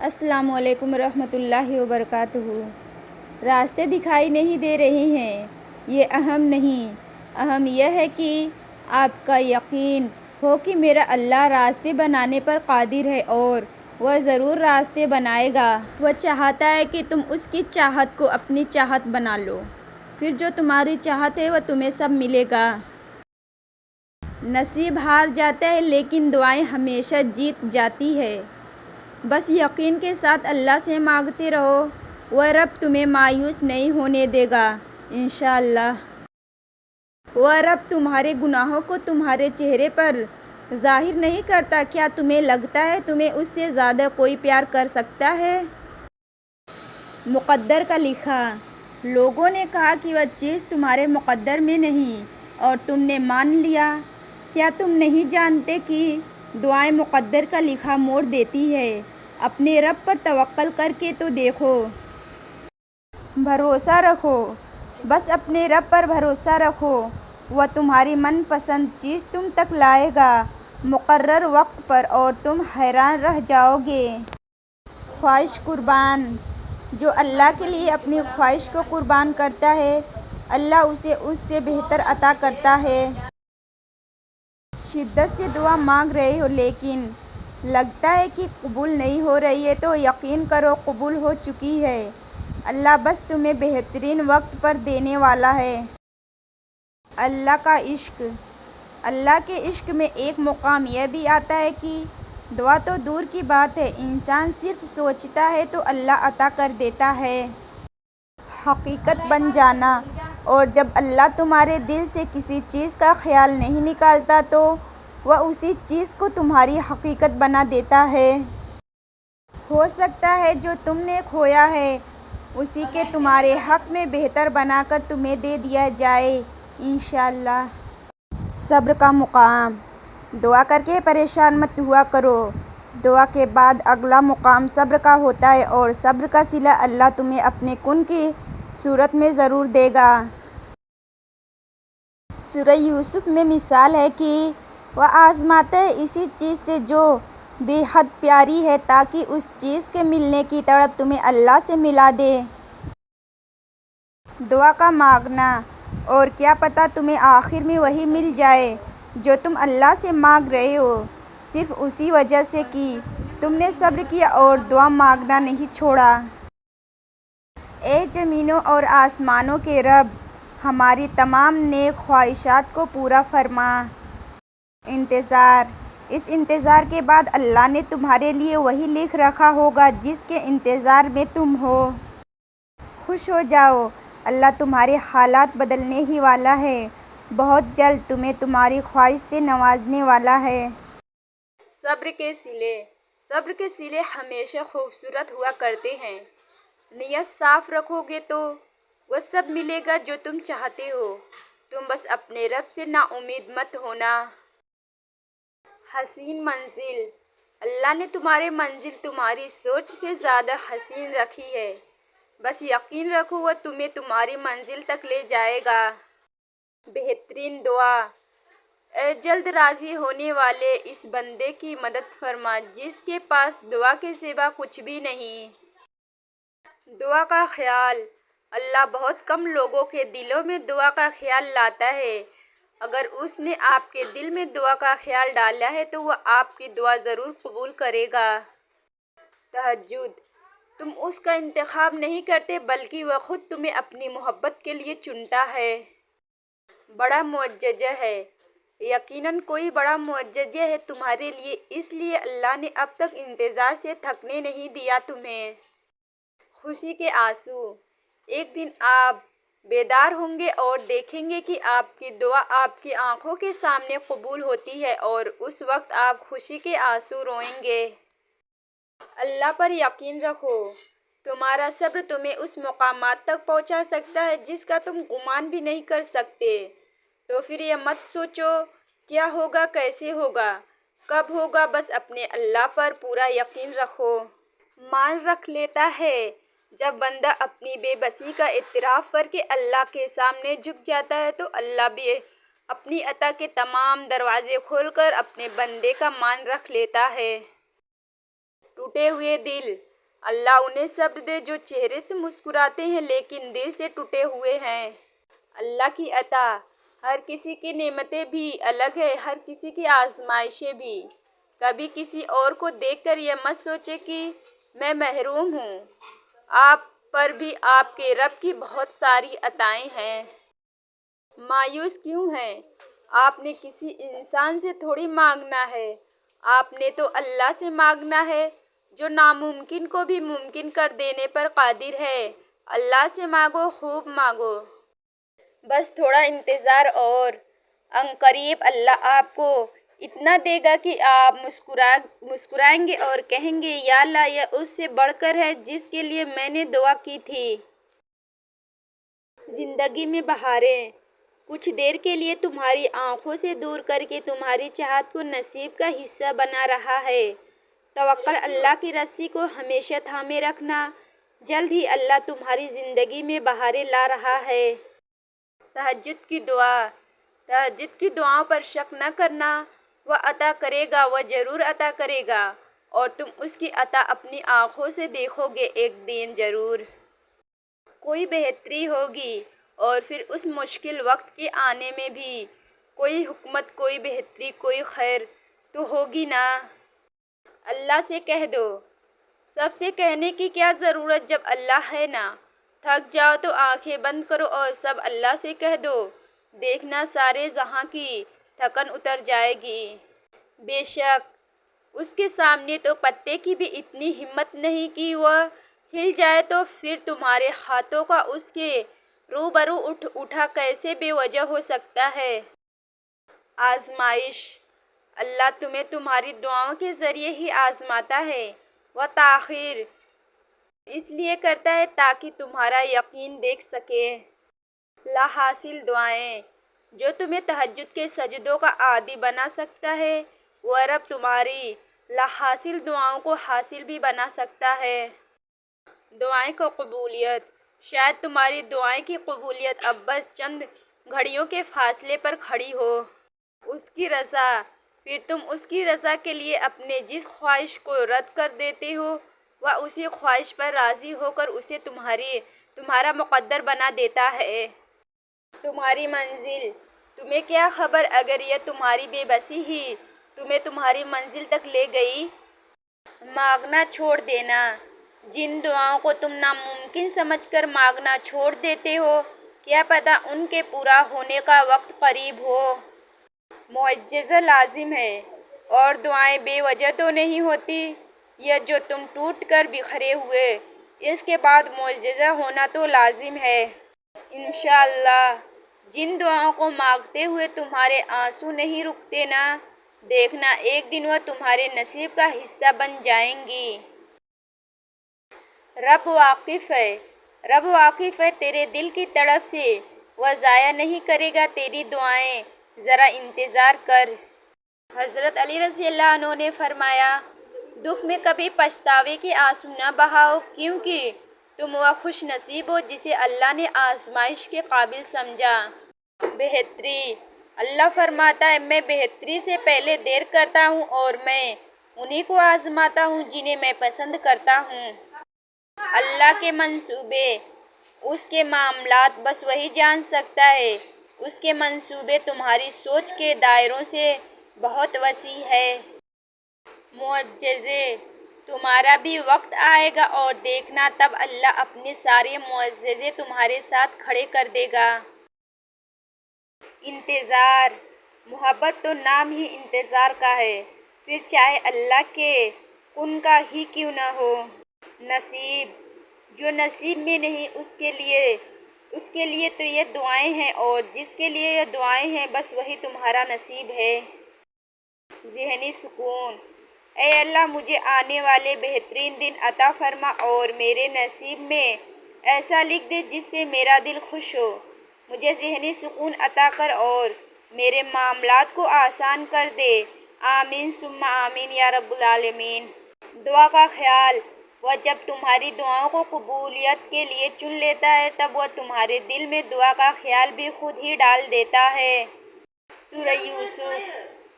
السلام علیکم ورحمۃ اللہ وبرکاتہ۔ راستے دکھائی نہیں دے رہے ہیں، یہ اہم نہیں، اہم یہ ہے کہ آپ کا یقین ہو کہ میرا اللہ راستے بنانے پر قادر ہے اور وہ ضرور راستے بنائے گا۔ وہ چاہتا ہے کہ تم اس کی چاہت کو اپنی چاہت بنا لو، پھر جو تمہاری چاہت ہے وہ تمہیں سب ملے گا۔ نصیب ہار جاتا ہے لیکن دعائیں ہمیشہ جیت جاتی ہے۔ بس یقین کے ساتھ اللہ سے مانگتے رہو، وہ رب تمہیں مایوس نہیں ہونے دے گا انشاءاللہ۔ وہ رب تمہارے گناہوں کو تمہارے چہرے پر ظاہر نہیں کرتا۔ کیا تمہیں لگتا ہے تمہیں اس سے زیادہ کوئی پیار کر سکتا ہے؟ مقدر کا لکھا۔ لوگوں نے کہا کہ وہ چیز تمہارے مقدر میں نہیں اور تم نے مان لیا۔ کیا تم نہیں جانتے کہ دعائیں مقدر کا لکھا موڑ دیتی ہے؟ اپنے رب پر توکل کر کے تو دیکھو۔ بھروسہ رکھو، بس اپنے رب پر بھروسہ رکھو، وہ تمہاری من پسند چیز تم تک لائے گا مقرر وقت پر اور تم حیران رہ جاؤ گے۔ خواہش قربان۔ جو اللہ کے لیے اپنی خواہش کو قربان کرتا ہے، اللہ اسے اس سے بہتر عطا کرتا ہے۔ شدت سے دعا مانگ رہے ہو لیکن لگتا ہے کہ قبول نہیں ہو رہی ہے تو یقین کرو قبول ہو چکی ہے۔ اللہ بس تمہیں بہترین وقت پر دینے والا ہے۔ اللہ کا عشق۔ اللہ کے عشق میں ایک مقام یہ بھی آتا ہے کہ دعا تو دور کی بات ہے، انسان صرف سوچتا ہے تو اللہ عطا کر دیتا ہے۔ حقیقت بن جانا۔ اور جب اللہ تمہارے دل سے کسی چیز کا خیال نہیں نکالتا تو وہ اسی چیز کو تمہاری حقیقت بنا دیتا ہے۔ ہو سکتا ہے جو تم نے کھویا ہے اسی کے تمہارے حق میں بہتر بنا کر تمہیں دے دیا جائے انشاءاللہ۔ صبر کا مقام۔ دعا کر کے پریشان مت ہوا کرو، دعا کے بعد اگلا مقام صبر کا ہوتا ہے اور صبر کا صلہ اللہ تمہیں اپنے کن کی صورت میں ضرور دے گا۔ سورہ یوسف میں مثال ہے کہ وہ آزماتا ہے اسی چیز سے جو بے حد پیاری ہے تاکہ اس چیز کے ملنے کی تڑپ تمہیں اللہ سے ملا دے۔ دعا کا مانگنا۔ اور کیا پتہ تمہیں آخر میں وہی مل جائے جو تم اللہ سے مانگ رہے ہو، صرف اسی وجہ سے کہ تم نے صبر کیا اور دعا مانگنا نہیں چھوڑا۔ اے زمینوں اور آسمانوں کے رب، ہماری تمام نیک خواہشات کو پورا فرما۔ انتظار۔ اس انتظار کے بعد اللہ نے تمہارے لیے وہی لکھ رکھا ہوگا جس کے انتظار میں تم ہو۔ خوش ہو جاؤ، اللہ تمہارے حالات بدلنے ہی والا ہے، بہت جلد تمہیں تمہاری خواہش سے نوازنے والا ہے۔ صبر کے صلے۔ صبر کے صلے ہمیشہ خوبصورت ہوا کرتے ہیں۔ نیت صاف رکھو گے تو وہ سب ملے گا جو تم چاہتے ہو، تم بس اپنے رب سے نا امید مت ہونا۔ حسین منزل۔ اللہ نے تمہاری منزل تمہاری سوچ سے زیادہ حسین رکھی ہے، بس یقین رکھو وہ تمہیں تمہاری منزل تک لے جائے گا۔ بہترین دعا۔ اے جلد راضی ہونے والے اس بندے کی مدد فرما جس کے پاس دعا کے سوا کچھ بھی نہیں۔ دعا کا خیال۔ اللہ بہت کم لوگوں کے دلوں میں دعا کا خیال لاتا ہے، اگر اس نے آپ کے دل میں دعا کا خیال ڈالا ہے تو وہ آپ کی دعا ضرور قبول کرے گا۔ تہجد۔ تم اس کا انتخاب نہیں کرتے بلکہ وہ خود تمہیں اپنی محبت کے لیے چنتا ہے۔ بڑا معجزہ ہے، یقیناً کوئی بڑا معجزہ ہے تمہارے لیے، اس لیے اللہ نے اب تک انتظار سے تھکنے نہیں دیا تمہیں۔ خوشی کے آنسو۔ ایک دن آپ بیدار ہوں گے اور دیکھیں گے کہ آپ کی دعا آپ کی آنکھوں کے سامنے قبول ہوتی ہے اور اس وقت آپ خوشی کے آنسو روئیں گے۔ اللہ پر یقین رکھو، تمہارا صبر تمہیں اس مقامات تک پہنچا سکتا ہے جس کا تم گمان بھی نہیں کر سکتے۔ تو پھر یہ مت سوچو کیا ہوگا، کیسے ہوگا، کب ہوگا، بس اپنے اللہ پر پورا یقین رکھو۔ مان رکھ لیتا ہے۔ جب بندہ اپنی بے بسی کا اعتراف کر کے اللہ کے سامنے جھک جاتا ہے تو اللہ بھی اپنی عطا کے تمام دروازے کھول کر اپنے بندے کا مان رکھ لیتا ہے۔ ٹوٹے ہوئے دل۔ اللہ انہیں صبر دے جو چہرے سے مسکراتے ہیں لیکن دل سے ٹوٹے ہوئے ہیں۔ اللہ کی عطا، ہر کسی کی نعمتیں بھی الگ ہے، ہر کسی کی آزمائشیں بھی۔ کبھی کسی اور کو دیکھ کر یہ مت سوچے کہ میں محروم ہوں، آپ پر بھی آپ کے رب کی بہت ساری عطائیں ہیں۔ مایوس کیوں ہیں؟ آپ نے کسی انسان سے تھوڑی مانگنا ہے، آپ نے تو اللہ سے مانگنا ہے جو ناممکن کو بھی ممکن کر دینے پر قادر ہے۔ اللہ سے مانگو، خوب مانگو، بس تھوڑا انتظار اور عنقریب اللہ آپ کو اتنا دے گا کہ آپ مسکرائیں گے اور کہیں گے یا اللہ یہ اس سے بڑھ کر ہے جس کے لیے میں نے دعا کی تھی۔ زندگی میں بہاریں کچھ دیر کے لیے تمہاری آنکھوں سے دور کر کے تمہاری چاہت کو نصیب کا حصہ بنا رہا ہے۔ توکل اللہ کی رسی کو ہمیشہ تھامے رکھنا، جلد ہی اللہ تمہاری زندگی میں بہاریں لا رہا ہے۔ تہجد کی دعا، تہجد کی دعاؤں پر شک نہ کرنا، وہ عطا کرے گا، وہ ضرور عطا کرے گا، اور تم اس کی عطا اپنی آنکھوں سے دیکھو گے ایک دن ضرور۔ کوئی بہتری ہوگی، اور پھر اس مشکل وقت کے آنے میں بھی کوئی حکمت، کوئی بہتری، کوئی خیر تو ہوگی نا۔ اللہ سے کہہ دو، سب سے کہنے کی کیا ضرورت جب اللہ ہے نا۔ تھک جاؤ تو آنکھیں بند کرو اور سب اللہ سے کہہ دو، دیکھنا سارے جہاں کی تھکن اتر جائے گی۔ بے شک اس کے سامنے تو پتے کی بھی اتنی ہمت نہیں کہ وہ ہل جائے، تو پھر تمہارے ہاتھوں کا اس کے روبرو اٹھا کیسے بے وجہ ہو سکتا ہے۔ آزمائش، اللہ تمہیں تمہاری دعاؤں کے ذریعے ہی آزماتا ہے۔ وہ تاخیر اس لیے کرتا ہے تاکہ تمہارا یقین دیکھ سکے۔ لا حاصل دعائیں، جو تمہیں تہجد کے سجدوں کا عادی بنا سکتا ہے، وہ رب تمہاری لا حاصل دعاؤں کو حاصل بھی بنا سکتا ہے۔ دعائیں کو قبولیت، شاید تمہاری دعائیں کی قبولیت اب بس چند گھڑیوں کے فاصلے پر کھڑی ہو۔ اس کی رضا، پھر تم اس کی رضا کے لیے اپنے جس خواہش کو رد کر دیتے ہو، وہ اسی خواہش پر راضی ہو کر اسے تمہارا مقدر بنا دیتا ہے۔ تمہاری منزل، تمہیں کیا خبر اگر یہ تمہاری بے بسی ہی تمہیں تمہاری منزل تک لے گئی۔ مانگنا چھوڑ دینا، جن دعاؤں کو تم ناممکن سمجھ کر مانگنا چھوڑ دیتے ہو، کیا پتہ ان کے پورا ہونے کا وقت قریب ہو۔ معجزہ لازم ہے، اور دعائیں بے وجہ تو نہیں ہوتی۔ یہ جو تم ٹوٹ کر بکھرے ہوئے، اس کے بعد معجزہ ہونا تو لازم ہے۔ انشاءاللہ جن دعاؤں کو مانگتے ہوئے تمہارے آنسو نہیں رکتے نا، دیکھنا ایک دن وہ تمہارے نصیب کا حصہ بن جائیں گی۔ رب واقف ہے، رب واقف ہے تیرے دل کی تڑپ سے، وہ ضائع نہیں کرے گا تیری دعائیں، ذرا انتظار کر۔ حضرت علی رضی اللہ عنہ نے فرمایا، دکھ میں کبھی پچھتاوے کے آنسو نہ بہاؤ، کیونکہ تم وہ خوش نصیب ہو جسے اللہ نے آزمائش کے قابل سمجھا۔ بہتری، اللہ فرماتا ہے میں بہتری سے پہلے دیر کرتا ہوں اور میں انہی کو آزماتا ہوں جنہیں میں پسند کرتا ہوں۔ اللہ کے منصوبے، اس کے معاملات بس وہی جان سکتا ہے۔ اس کے منصوبے تمہاری سوچ کے دائروں سے بہت وسیع ہے۔ معجزے، تمہارا بھی وقت آئے گا اور دیکھنا تب اللہ اپنے سارے معجزے تمہارے ساتھ کھڑے کر دے گا۔ انتظار، محبت تو نام ہی انتظار کا ہے، پھر چاہے اللہ کے کن کا ہی کیوں نہ ہو۔ نصیب، جو نصیب میں نہیں اس کے لیے تو یہ دعائیں ہیں، اور جس کے لیے یہ دعائیں ہیں بس وہی تمہارا نصیب ہے۔ ذہنی سکون، اے اللہ مجھے آنے والے بہترین دن عطا فرما اور میرے نصیب میں ایسا لکھ دے جس سے میرا دل خوش ہو۔ مجھے ذہنی سکون عطا کر اور میرے معاملات کو آسان کر دے۔ آمین ثم آمین یا رب العالمین۔ دعا کا خیال، وہ جب تمہاری دعاؤں کو قبولیت کے لیے چن لیتا ہے تب وہ تمہارے دل میں دعا کا خیال بھی خود ہی ڈال دیتا ہے۔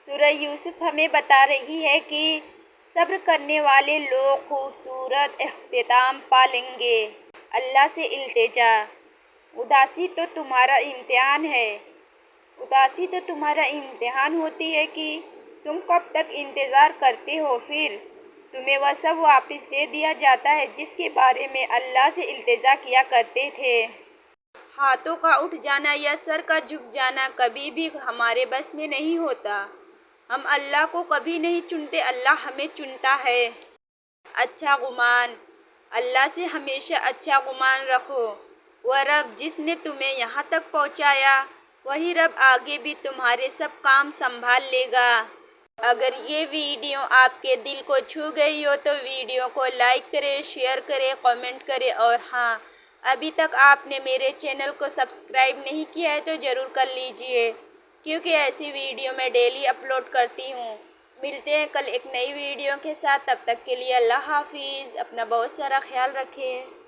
سورہ یوسف ہمیں بتا رہی ہے کہ صبر کرنے والے لوگ خوبصورت اختتام پا لیں گے۔ اللہ سے التجا، اداسی تو تمہارا امتحان ہوتی ہے کہ تم کب تک انتظار کرتے ہو، پھر تمہیں وہ سب واپس دے دیا جاتا ہے جس کے بارے میں اللہ سے التجا کیا کرتے تھے۔ ہاتھوں کا اٹھ جانا یا سر کا جھک جانا کبھی بھی ہمارے بس میں نہیں ہوتا۔ ہم اللہ کو کبھی نہیں چنتے، اللہ ہمیں چنتا ہے۔ اچھا گمان، اللہ سے ہمیشہ اچھا گمان رکھو۔ وہ رب جس نے تمہیں یہاں تک پہنچایا، وہی رب آگے بھی تمہارے سب کام سنبھال لے گا۔ اگر یہ ویڈیو آپ کے دل کو چھو گئی ہو تو ویڈیو کو لائک کریں، شیئر کریں، کامنٹ کریں، اور ہاں، ابھی تک آپ نے میرے چینل کو سبسکرائب نہیں کیا ہے تو ضرور کر لیجئے، کیونکہ ایسی ویڈیو میں ڈیلی اپلوڈ کرتی ہوں۔ ملتے ہیں کل ایک نئی ویڈیو کے ساتھ، تب تک کے لیے اللہ حافظ، اپنا بہت سارا خیال رکھیں۔